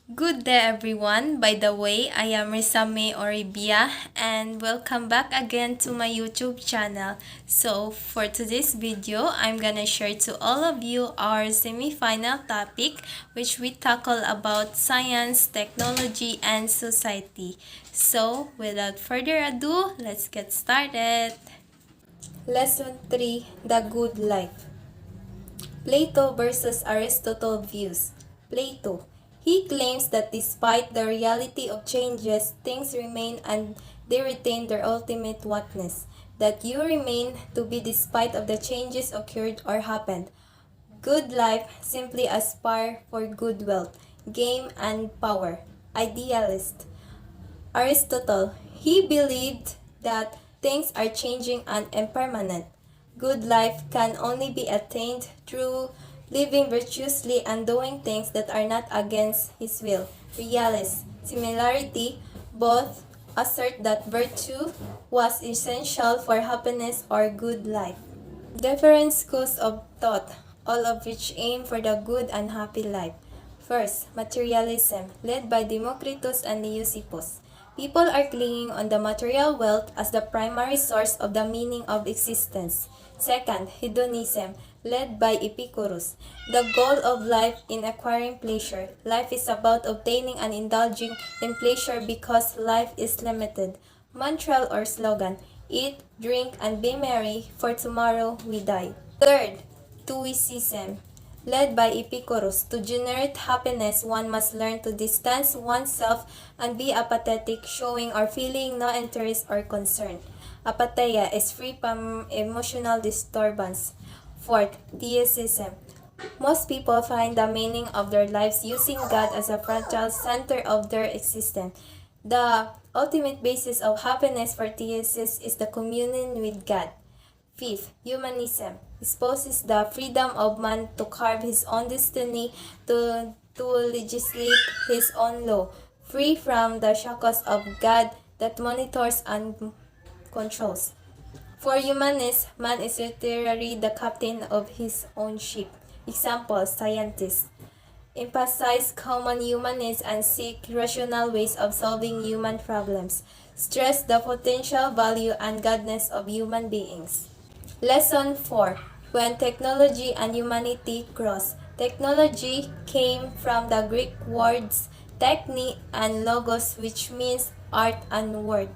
Good day everyone. By the way, I am Risame Oribia and welcome back again to my YouTube channel. So for today's video, I'm gonna share to all of you our semi-final topic which we tackle about science, technology, and society. So without further ado, let's get started. Lesson 3: The Good Life. Plato versus Aristotle views. Plato. He claims that despite the reality of changes, things remain and they retain their ultimate oneness. That you remain to be despite of the changes occurred or happened. Good life simply aspire for good wealth, game and power. Idealist. Aristotle. He believed that things are changing and impermanent. Good life can only be attained through living virtuously and doing things that are not against his will. Realist. Similarity. Both assert that virtue was essential for happiness or good life. Different schools of thought, all of which aim for the good and happy life. First, materialism, led by Democritus and Leucippus. People are clinging on the material wealth as the primary source of the meaning of existence. Second, hedonism, led by Epicurus. The goal of life in acquiring pleasure. Life is about obtaining and indulging in pleasure because life is limited. Mantra or slogan, eat, drink, and be merry, for tomorrow we die. Third, Stoicism, led by Epicurus. To generate happiness, one must learn to distance oneself and be apathetic, showing or feeling no interest or concern. Apatheia is free from emotional disturbance. Fourth, Theism. Most people find the meaning of their lives using God as a frontal center of their existence. The ultimate basis of happiness for theists is the communion with God. Fifth, humanism espouses the freedom of man to carve his own destiny, to legislate his own law, free from the shackles of God that monitors and controls. For humanists, man is literally the captain of his own ship. Example, scientists emphasize common human needs and seek rational ways of solving human problems. Stress the potential value and godness of human beings. Lesson 4. When technology and humanity cross. Technology came from the Greek words techne and logos, which means art and word.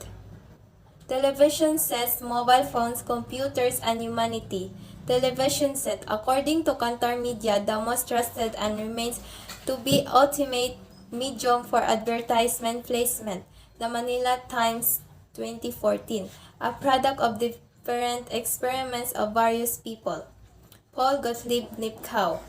Television sets, mobile phones, computers, and humanity. Television set, according to Kantar Media, the most trusted and remains to be ultimate medium for advertisement placement. The Manila Times 2014, a product of different experiments of various people. Paul Gottlieb Nipkow,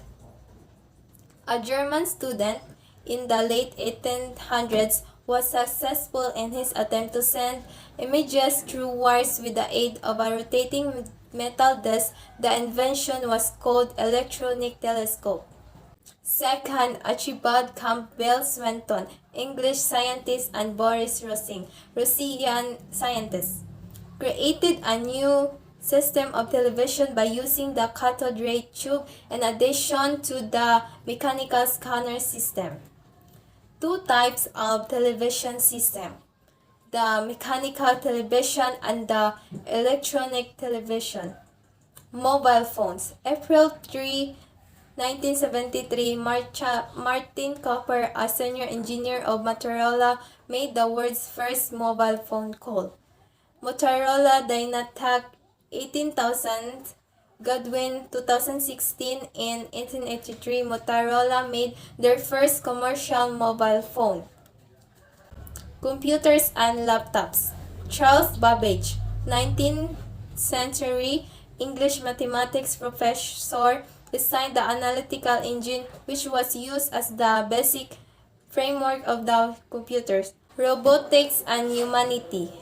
a German student in the late 1800s, was successful in his attempt to send images through wires with the aid of a rotating metal disc. The invention was called electronic telescope. Second, Archibald Campbell Swinton, English scientist, and Boris Rosing, Russian scientist, created a new system of television by using the cathode ray tube in addition to the mechanical scanner system. Two types of television system: the mechanical television and the electronic television. Mobile phones. April 3, 1973, Martin Cooper, a senior engineer of Motorola, made the world's first mobile phone call. Motorola Dynatac 18,000. Godwin 2016. In 1883, Motorola made their first commercial mobile phone. Computers and laptops. Charles Babbage, 19th century English mathematics professor, designed the analytical engine which was used as the basic framework of the computers. Robotics and humanity.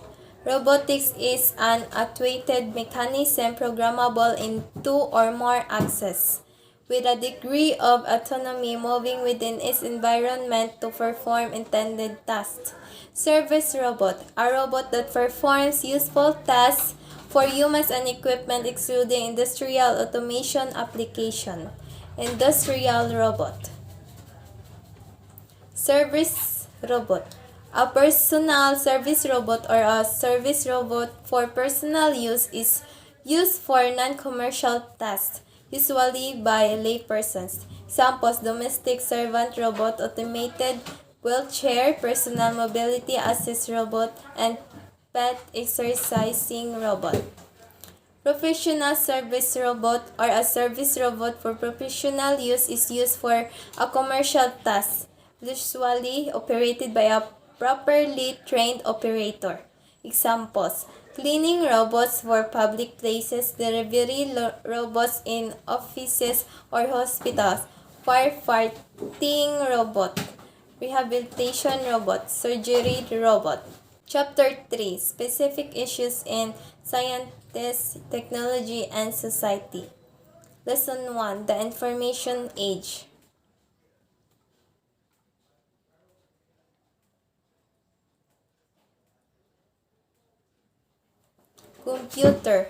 Robotics is an automated mechanism programmable in two or more axes, with a degree of autonomy moving within its environment to perform intended tasks. Service robot, a robot that performs useful tasks for humans and equipment excluding industrial automation application. Industrial robot. Service robot. A personal service robot or a service robot for personal use is used for non-commercial tasks, usually by laypersons. Examples: domestic servant robot, automated wheelchair, personal mobility assist robot, and pet exercising robot. Professional service robot or a service robot for professional use is used for a commercial task, usually operated by a properly trained operator. Examples: cleaning robots for public places, delivery robots in offices or hospitals, firefighting robot, rehabilitation robot, surgery robot. Chapter 3: Specific Issues in Science, Technology, and Society. Lesson 1: The Information Age. Computer.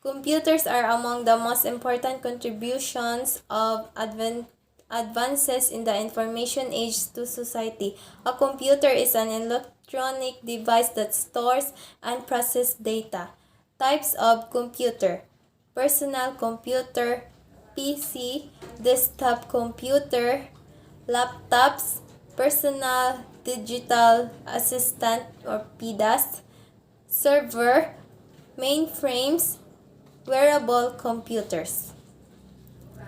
Computers are among the most important contributions of advances in the information age to society. A computer is an electronic device that stores and processes data. Types of computer: personal computer, PC, desktop computer, laptops, personal digital assistant or PDAS, server, mainframes, wearable computers.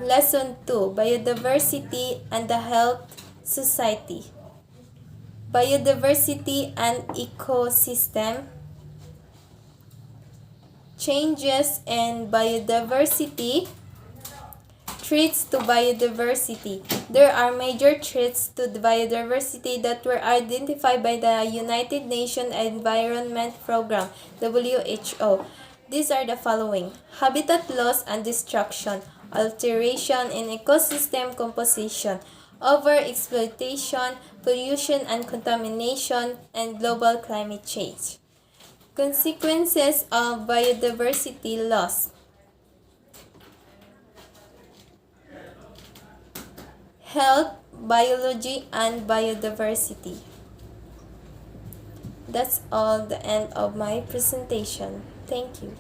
Lesson 2: Biodiversity and the Health Society. Biodiversity and ecosystem. Changes in biodiversity. Threats to biodiversity. There are major threats to the biodiversity that were identified by the United Nations Environment Program, WHO. These are the following: habitat loss and destruction, alteration in ecosystem composition, overexploitation, pollution and contamination, and global climate change. Consequences of biodiversity loss: health, biology, and biodiversity. That's all the end of my presentation. Thank you.